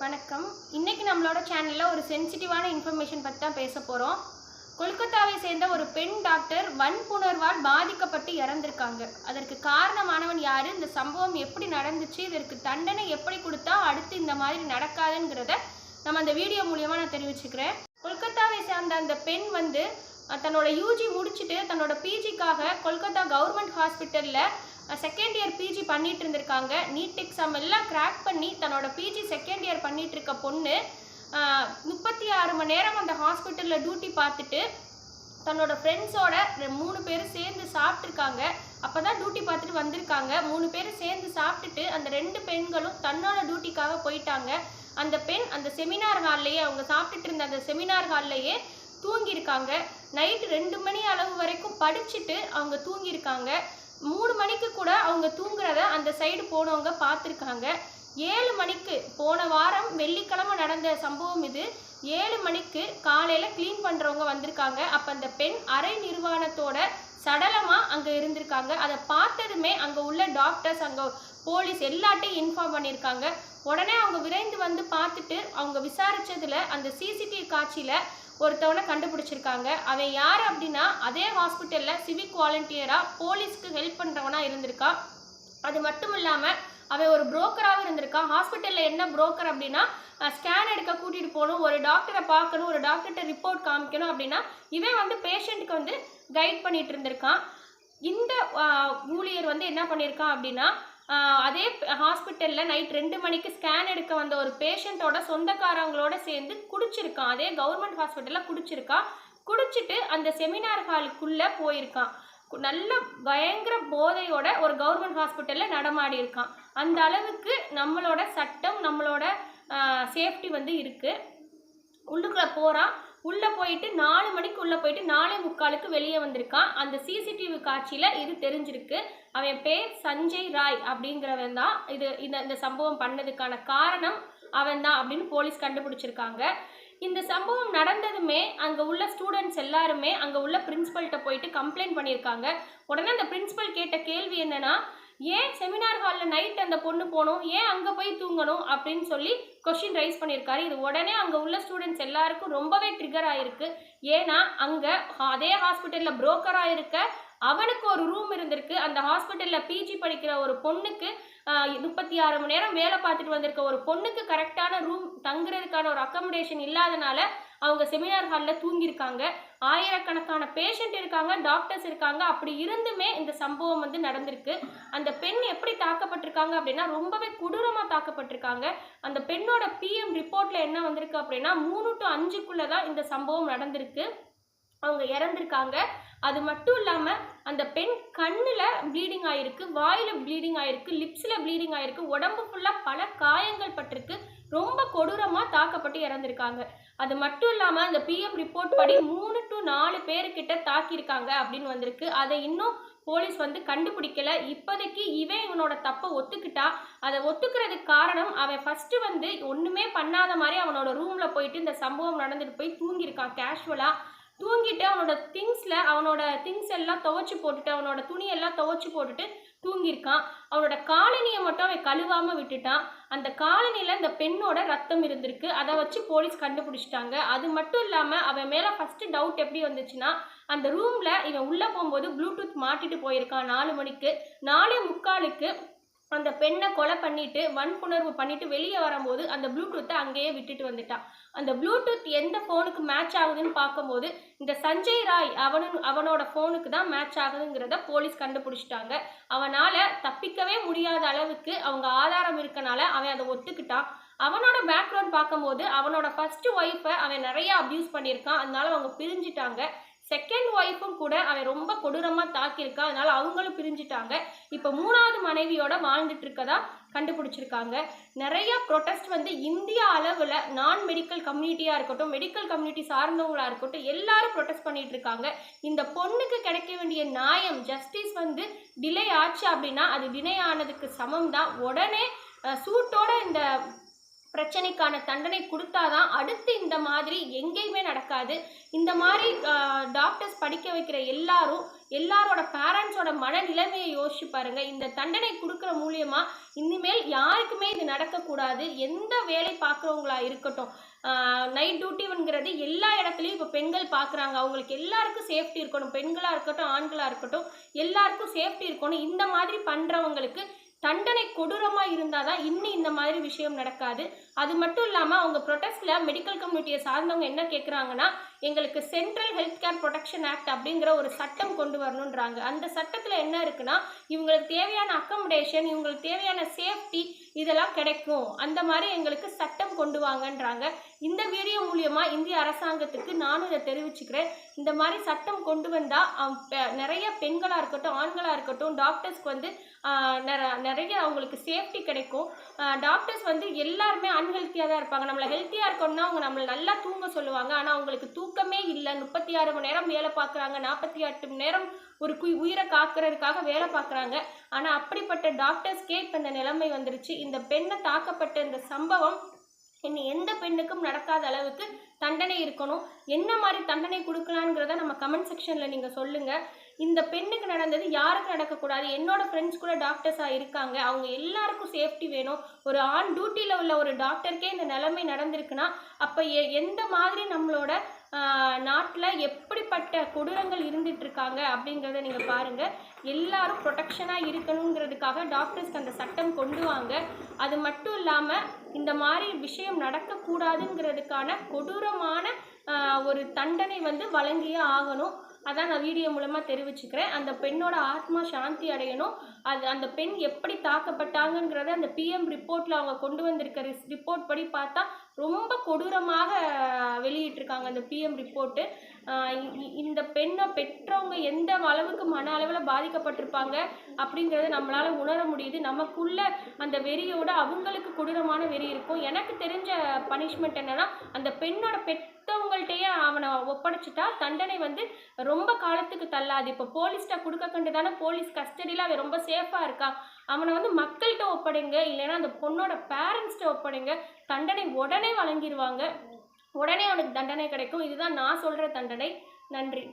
வணக்கம். இன்னைக்கு நம்மளோட சேனல்ல ஒரு சென்சிட்டிவான இன்ஃபர்மேஷன் பத்தி தான் பேச போறோம். கொல்கத்தாவை சேர்ந்த ஒரு பெண் டாக்டர் வன்புணர்வால் பாதிக்கப்பட்டு இறந்திருக்காங்க. அதற்கு காரணமானவன் யாரு, இந்த சம்பவம் எப்படி நடந்துச்சு, இதற்கு தண்டனை எப்படி கொடுத்தா அடுத்து இந்த மாதிரி நடக்காதுங்கிறத நம்ம அந்த வீடியோ மூலியமா நான் தெரிவிச்சுக்கிறேன். கொல்கத்தாவை சேர்ந்த அந்த பெண் தன்னோட யூஜி முடிச்சுட்டு தன்னோட பிஜிக்காக கொல்கத்தா கவர்மெண்ட் ஹாஸ்பிட்டல்ல செகண்ட் இயர் பிஜி பண்ணிட்டு இருந்திருக்காங்க. நீட் எக்ஸாம் எல்லாம் கிராக் பண்ணி தன்னோட பிஜி செகண்ட் இயர் பண்ணிட்டு இருக்க பொண்ணு 36 மணி நேரம் அந்த ஹாஸ்பிட்டலில் டியூட்டி பார்த்துட்டு தன்னோட ஃப்ரெண்ட்ஸோட 3 பேர் சேர்ந்து சாப்பிட்ருக்காங்க. அப்போ தான் டியூட்டி பார்த்துட்டு வந்திருக்காங்க. 3 பேர் சேர்ந்து சாப்பிட்டுட்டு அந்த 2 பெண்களும் தன்னோட டியூட்டிக்காக போயிட்டாங்க. அந்த பெண் அந்த செமினார் ஹால்லையே, அவங்க சாப்பிட்டுட்டு இருந்த அந்த செமினார் ஹால்லையே தூங்கியிருக்காங்க. நைட்டு 2 மணி அளவு வரைக்கும் படிச்சுட்டு அவங்க தூங்கியிருக்காங்க. 3 மணிக்கு கூட அவங்க தூங்குறத அந்த சைடு போனவங்க பார்த்துருக்காங்க. 7 மணிக்கு, போன வாரம் வெள்ளிக்கிழமை நடந்த சம்பவம் இது. 7 மணிக்கு காலையில் க்ளீன் பண்ணுறவங்க வந்திருக்காங்க. அப்போ அந்த பெண் அரை நிர்வாணத்தோட சடலமாக அங்கே இருந்திருக்காங்க. அதை பார்த்ததுமே அங்கே உள்ள டாக்டர்ஸ், அங்கே போலீஸ் எல்லாட்டையும் இன்ஃபார்ம் பண்ணியிருக்காங்க. உடனே அவங்க விரைந்து வந்து பார்த்துட்டு அவங்க விசாரித்ததில் அந்த சிசிடிவி காட்சியில் ஒருத்தவனை கண்டுபிடிச்சிருக்காங்க. அவன் யார் அப்படின்னா, அதே ஹாஸ்பிட்டலில் சிவிக் வாலண்டியராக போலீஸ்க்கு ஹெல்ப் பண்ணுறவனா இருந்திருக்கான். அது மட்டும் இல்லாமல் அவன் ஒரு புரோக்கராகவும் இருந்திருக்கான். ஹாஸ்பிட்டலில் என்ன புரோக்கர் அப்படின்னா, ஸ்கேன் எடுக்க கூட்டிகிட்டு போகணும், ஒரு டாக்டரை பார்க்கணும், ஒரு டாக்டர்கிட்ட ரிப்போர்ட் காமிக்கணும் அப்படின்னா இவன் பேஷண்ட்டுக்கு கைட் பண்ணிட்டு இருந்திருக்கான். இந்த ஊழியர் என்ன பண்ணியிருக்கான் அப்படின்னா, அதே ஹாஸ்பிட்டலில் நைட் 2 மணிக்கு ஸ்கேன் எடுக்க வந்த ஒரு பேஷண்ட்டோட சொந்தக்காரங்களோட சேர்ந்து குடிச்சிருக்கான். அதே கவர்மெண்ட் ஹாஸ்பிட்டலில் குடிச்சிட்டு அந்த செமினார் ஹாலுக்குள்ளே போயிருக்கான். நல்ல பயங்கர போதையோட ஒரு கவர்மெண்ட் ஹாஸ்பிட்டலில் நடமாடி இருக்கான். அந்த அளவுக்கு நம்மளோட சட்டம், நம்மளோட சேஃப்டி இருக்குது. உள்ளுக்குள்ளே போகிறான். உள்ளே போயிட்டு 4 மணிக்கு உள்ளே போயிட்டு 4:45க்கு வெளியே வந்திருக்கான். அந்த சிசிடிவி காட்சியில் இது தெரிஞ்சிருக்கு. அவன் பேர் சஞ்சய் ராய் அப்படிங்கிறவன் தான். இந்த சம்பவம் பண்ணதுக்கான காரணம் அவன் தான் அப்படின்னு போலீஸ் கண்டுபிடிச்சிருக்காங்க. இந்த சம்பவம் நடந்ததுமே அங்கே உள்ள ஸ்டூடெண்ட்ஸ் எல்லாருமே அங்கே உள்ள பிரின்சிபல்கிட்ட போயிட்டு கம்ப்ளைண்ட் பண்ணியிருக்காங்க. உடனே அந்த பிரின்சிபல் கேட்ட கேள்வி என்னன்னா, ஏன் செமினார் ஹாலில் நைட் அந்த பொண்ணு போகணும், ஏன் அங்கே போய் தூங்கணும் அப்படின்னு சொல்லி கொஸ்டின் ரைஸ் பண்ணியிருக்காரு. இது உடனே அங்கே உள்ள ஸ்டூடெண்ட்ஸ் எல்லாருக்கும் ரொம்பவே ட்ரிகர் ஆகிருக்கு. ஏன்னா அங்கே அதே ஹாஸ்பிட்டலில் புரோக்கராக இருக்க அவனுக்கு ஒரு ரூம் இருந்திருக்கு. அந்த ஹாஸ்பிட்டலில் பிஜி படிக்கிற ஒரு பொண்ணுக்கு 36 மணி நேரம் வேலை பார்த்துட்டு வந்திருக்க ஒரு பொண்ணுக்கு கரெக்டான ரூம் தங்குறதுக்கான ஒரு அக்கமடேஷன் இல்லாதனால அவங்க செமினார் ஹாலில் தூங்கியிருக்காங்க. ஆயிரக்கணக்கான பேஷண்ட் இருக்காங்க, டாக்டர்ஸ் இருக்காங்க. அப்படி இருந்துமே இந்த சம்பவம் நடந்திருக்கு. அந்த பெண் எப்படி தாக்கப்பட்டிருக்காங்க அப்படின்னா, ரொம்பவே கொடூரமாக தாக்கப்பட்டிருக்காங்க. அந்த பெண்ணோட பிஎம் ரிப்போர்ட்டில் என்ன வந்திருக்கு அப்படின்னா, 3 to 5க்குள்ளே தான் இந்த சம்பவம் நடந்திருக்கு. அவங்க இறந்துருக்காங்க. அது மட்டும் இல்லாமல் அந்த பெண் கண்ணில் ப்ளீடிங் ஆகிருக்கு, வாயில் ப்ளீடிங் ஆகிருக்கு, லிப்ஸில் ப்ளீடிங் ஆகிருக்கு, உடம்பு ஃபுல்லாக பல காயங்கள் பட்டிருக்கு. ரொம்ப கொடூரமாக தாக்கப்பட்டு இறந்துருக்காங்க. அது மட்டும் இல்லாமல் அந்த பிஎம் ரிப்போர்ட் படி 3 to 4 பேர்கிட்ட தாக்கியிருக்காங்க அப்படின்னு வந்திருக்கு. அதை இன்னும் போலீஸ் கண்டுபிடிக்கல. இப்போதைக்கு இவனோட தப்பை ஒத்துக்கிட்டா. அதை ஒத்துக்கிறதுக்கு காரணம், அவன் ஃபஸ்ட்டு ஒன்றுமே பண்ணாத மாதிரி அவனோட ரூமில் போயிட்டு இந்த சம்பவம் நடந்துட்டு போய் தூங்கியிருக்கான். கேஷுவலாக தூங்கிட்டு அவனோட திங்ஸ் எல்லாம் துவைச்சி போட்டுட்டு, அவனோட துணியெல்லாம் துவைச்சி போட்டுட்டு தூங்கியிருக்கான். அவனோட காலனியை மட்டும் அவன் கழுவாமல் விட்டுட்டான். அந்த காலனியில் இந்த பெண்ணோட ரத்தம் இருந்திருக்கு. அதை வச்சு போலீஸ் கண்டுபிடிச்சிட்டாங்க. அது மட்டும் இல்லாமல் அவன் மேலே ஃபஸ்ட்டு டவுட் எப்படி வந்துச்சுன்னா, அந்த ரூமில் இவன் உள்ளே போகும்போது ப்ளூடூத் மாட்டிட்டு போயிருக்கான். 4 மணிக்கு 4:45க்கு அந்த பெண்ணை கொலை பண்ணிட்டு வன்புணர்வு பண்ணிட்டு வெளியே வரும்போது அந்த ப்ளூடூத்தை அங்கேயே விட்டுட்டு வந்துட்டான். அந்த ப்ளூடூத் எந்த ஃபோனுக்கு மேட்ச் ஆகுதுன்னு பார்க்கும்போது இந்த சஞ்சய் ராய் அவனோட ஃபோனுக்கு தான் மேட்ச் ஆகுதுங்கிறத போலீஸ் கண்டுபிடிச்சிட்டாங்க. அவனால் தப்பிக்கவே முடியாத அளவுக்கு அவங்க ஆதாரம் இருக்கனால அவன் அதை ஒத்துக்கிட்டான். அவனோட பேக்ரவுண்ட் பார்க்கும்போது அவனோட ஃபர்ஸ்ட் ஒய்ஃபை அவன் நிறைய அப்யூஸ் பண்ணியிருக்கான். அதனால அவங்க பிரிஞ்சிட்டாங்க. செகண்ட் ஒய்ஃபும் கூட அவன் ரொம்ப கொடூரமாக தாக்கியிருக்கான். அதனால அவங்களும் பிரிஞ்சிட்டாங்க. இப்போ 3வது மனைவியோட வாழ்ந்துட்டு இருக்கதா கண்டுபிடிச்சிருக்காங்க. நிறைய ப்ரொட்டஸ்ட் இந்தியா அளவில் நான் மெடிக்கல் கம்யூனிட்டியாக இருக்கட்டும், மெடிக்கல் கம்யூனிட்டி சார்ந்தவங்களாக இருக்கட்டும், எல்லாரும் ப்ரொட்டஸ்ட் பண்ணிட்டு இருக்காங்க. இந்த பொண்ணுக்கு கிடைக்க வேண்டிய நியாயம், ஜஸ்டிஸ் டிலே ஆச்சு அப்படின்னா அது டிலே ஆனதுக்கு சமம் தான். உடனே சூட்டோட இந்த பிரச்சனைக்கான தண்டனை கொடுத்தாதான் அடுத்து இந்த மாதிரி எங்கேயுமே நடக்காது. இந்த மாதிரி டாக்டர்ஸ் படிக்க வைக்கிற எல்லாரோட பேரண்ட்ஸோட மனநிலைமையை யோசிச்சு பாருங்க. இந்த தண்டனை கொடுக்குற மூலியமா இனிமேல் யாருக்குமே இது நடக்கக்கூடாது. எந்த வேலை பார்க்குறவங்களா இருக்கட்டும், நைட் டியூட்டிங்கிறது எல்லா இடத்துலையும் இப்போ பெண்கள் பார்க்குறாங்க. அவங்களுக்கு எல்லாருக்கும் சேஃப்டி இருக்கணும். பெண்களாக இருக்கட்டும், ஆண்களாக இருக்கட்டும், எல்லாருக்கும் சேஃப்டி இருக்கணும். இந்த மாதிரி பண்ணுறவங்களுக்கு தண்டனை கொடூரமாக இருந்தால் தான் இன்னும் இந்த மாதிரி விஷயம் நடக்காது. அது மட்டும் இல்லாமல் அவங்க ப்ரொடெஸ்ட்டில் மெடிக்கல் கம்யூனிட்டியை சார்ந்தவங்க என்ன கேட்குறாங்கன்னா, எங்களுக்கு central health care protection act அப்படிங்கிற ஒரு சட்டம் கொண்டு வரணுன்றாங்க. அந்த சட்டத்தில் என்ன இருக்குன்னா, இவங்களுக்கு தேவையான அக்கமடேஷன், இவங்களுக்கு தேவையான சேஃப்டி இதெல்லாம் கிடைக்கும். அந்த மாதிரி எங்களுக்கு சட்டம் கொண்டு வாங்கன்றாங்க. இந்த வீடியோ மூலியமாக இந்திய அரசாங்கத்துக்கு நானும் இதை தெரிவிச்சுக்கிறேன். இந்த மாதிரி சட்டம் கொண்டு வந்தால் நிறைய பெண்களாக இருக்கட்டும், ஆண்களாக இருக்கட்டும், டாக்டர்ஸ்க்கு வந்து நிறைய அவங்களுக்கு சேஃப்டி கிடைக்கும். டாக்டர்ஸ் வந்து எல்லாருமே அன்ஹெல்த்தியாக தான் இருப்பாங்க. நம்மளை ஹெல்த்தியாக இருக்கணும்னா அவங்க நம்மளை நல்லா தூங்க சொல்லுவாங்க. ஆனால் அவங்களுக்கு தூக்கமே இல்லை. 36 மணி நேரம் வேலை பார்க்குறாங்க, 48 மணி நேரம் ஒரு உயிரை காக்கிறதுக்காக வேலை பார்க்குறாங்க. ஆனால் அப்படிப்பட்ட டாக்டர்ஸ்க்கே இப்போ இந்த நிலைமை வந்துருச்சு. இந்த பெண்ணை தாக்கப்பட்ட இந்த சம்பவம் இனி எந்த பெண்ணுக்கும் நடக்காத அளவுக்கு தண்டனை இருக்கணும். என்ன மாதிரி தண்டனை கொடுக்கலாங்கிறத நம்ம கமெண்ட் செக்ஷனில் நீங்கள் சொல்லுங்கள். இந்த பெண்ணுக்கு நடந்தது யாருக்கும் நடக்கக்கூடாது. என்னோட ஃப்ரெண்ட்ஸ் கூட டாக்டர்ஸாக இருக்காங்க. அவங்க எல்லாருக்கும் சேஃப்டி வேணும். ஒரு ஆண் டியூட்டியில் உள்ள ஒரு டாக்டருக்கே இந்த நிலைமை நடந்திருக்குன்னா அப்போ எந்த மாதிரி நம்மளோட நாட்டில் எப்படிப்பட்ட கொடூரங்கள் இருந்துட்டு இருக்காங்க அப்படிங்கிறத நீங்கள் பாருங்கள். எல்லாரும் ப்ரொடெக்ஷனாக இருக்கணுங்கிறதுக்காக டாக்டர்ஸ்க்கு அந்த சட்டம் கொண்டு வாங்க. அது மட்டும் இல்லாமல் இந்த மாதிரி விஷயம் நடக்கக்கூடாதுங்கிறதுக்கான கொடூரமான ஒரு தண்டனை வந்து வழங்கியே ஆகணும். அதான் நான் வீடியோ மூலமாக தெரிவிச்சுக்கிறேன். அந்த பெண்ணோட ஆத்மா சாந்தி அடையணும். அந்த பெண் எப்படி தாக்கப்பட்டாங்கங்கிறத அந்த பிஎம் ரிப்போர்ட்டில் அவங்க கொண்டு வந்திருக்க ரிப்போர்ட் படி பார்த்தா ரொம்ப கொடூரமாக வெளியிட்டிருக்காங்க அந்த பிஎம் ரிப்போர்ட்டு. இந்த பெண்ணை பெற்றவங்க எந்த அளவுக்கு மன அளவில் பாதிக்கப்பட்டிருப்பாங்க அப்படிங்கிறத நம்மளால் உணர முடியுது. நமக்குள்ள அந்த வெறியோட அவங்களுக்கு கொடூரமான வெறி இருக்கும். எனக்கு தெரிஞ்ச பனிஷ்மெண்ட் என்னன்னா, அந்த பெண்ணோட பெற்றவங்கள்ட்டையே அவனை ஒப்படைச்சிட்டா தண்டனை வந்து ரொம்ப காலத்துக்கு தள்ளாது. இப்போ போலீஸ்கிட்ட கொடுக்க கண்டு தானே போலீஸ் கஸ்டடியில் அவன் ரொம்ப சேஃபாக இருக்கான். அவனை வந்து மக்கள்கிட்ட ஒப்படைங்க, இல்லைன்னா அந்த பொண்ணோட பேரண்ட்ஸ்கிட்ட ஒப்படைங்க. தண்டனை உடனே வழங்கிடுவாங்க. உடனே அவனுக்கு தண்டனை கிடைக்கும். இதுதான் நான் சொல்கிற தண்டனை. நன்றி.